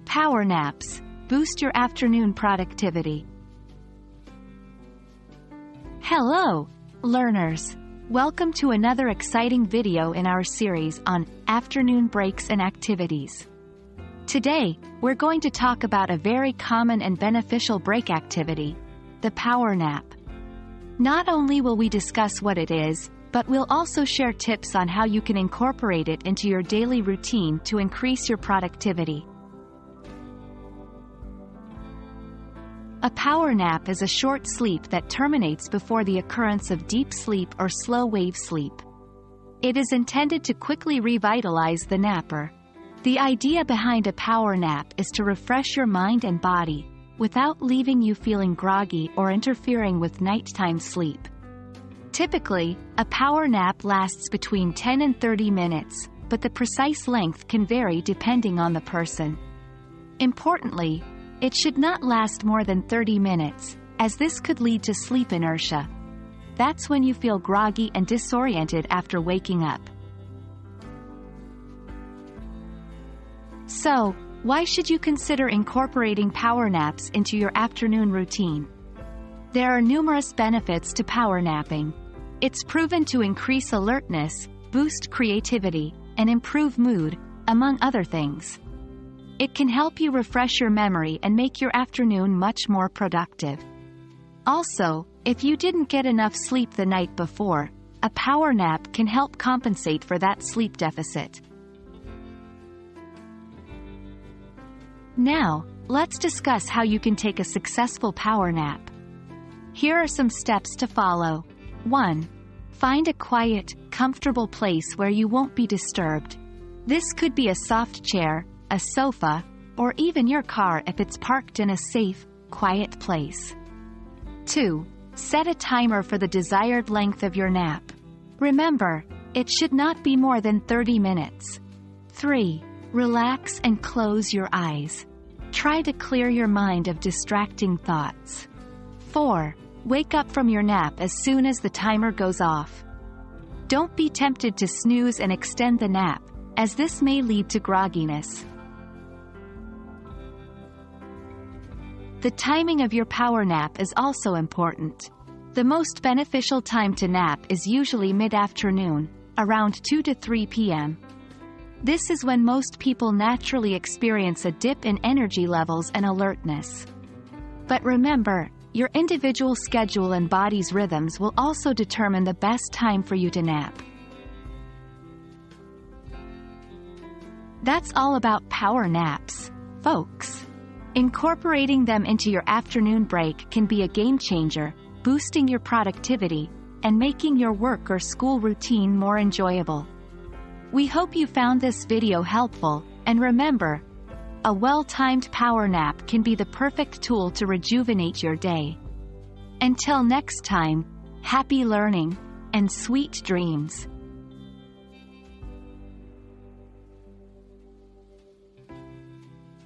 Power naps boost your afternoon productivity. Hello, learners. Welcome to another exciting video in our series on afternoon breaks and activities. Today, we're going to talk about a very common and beneficial break activity, the power nap. Not only will we discuss what it is, but we'll also share tips on how you can incorporate it into your daily routine to increase your productivity. A power nap is a short sleep that terminates before the occurrence of deep sleep or slow-wave sleep. It is intended to quickly revitalize the napper. The idea behind a power nap is to refresh your mind and body, without leaving you feeling groggy or interfering with nighttime sleep. Typically, a power nap lasts between 10 and 30 minutes, but the precise length can vary depending on the person. Importantly, it should not last more than 30 minutes, as this could lead to sleep inertia. That's when you feel groggy and disoriented after waking up. So, why should you consider incorporating power naps into your afternoon routine? There are numerous benefits to power napping. It's proven to increase alertness, boost creativity, and improve mood, among other things. It can help you refresh your memory and make your afternoon much more productive. Also, if you didn't get enough sleep the night before, a power nap can help compensate for that sleep deficit. Now, let's discuss how you can take a successful power nap. Here are some steps to follow. 1. Find a quiet, comfortable place where you won't be disturbed. This could be a soft chair, a sofa, or even your car if it's parked in a safe, quiet place. 2. Set a timer for the desired length of your nap. Remember, it should not be more than 30 minutes. 3. Relax and close your eyes. Try to clear your mind of distracting thoughts. 4. Wake up from your nap as soon as the timer goes off. Don't be tempted to snooze and extend the nap, as this may lead to grogginess. The timing of your power nap is also important. The most beneficial time to nap is usually mid-afternoon, around 2 to 3 p.m. This is when most people naturally experience a dip in energy levels and alertness. But remember, your individual schedule and body's rhythms will also determine the best time for you to nap. That's all about power naps, folks. Incorporating them into your afternoon break can be a game changer, boosting your productivity and making your work or school routine more enjoyable. We hope you found this video helpful, and remember, a well-timed power nap can be the perfect tool to rejuvenate your day. Until next time, happy learning and sweet dreams.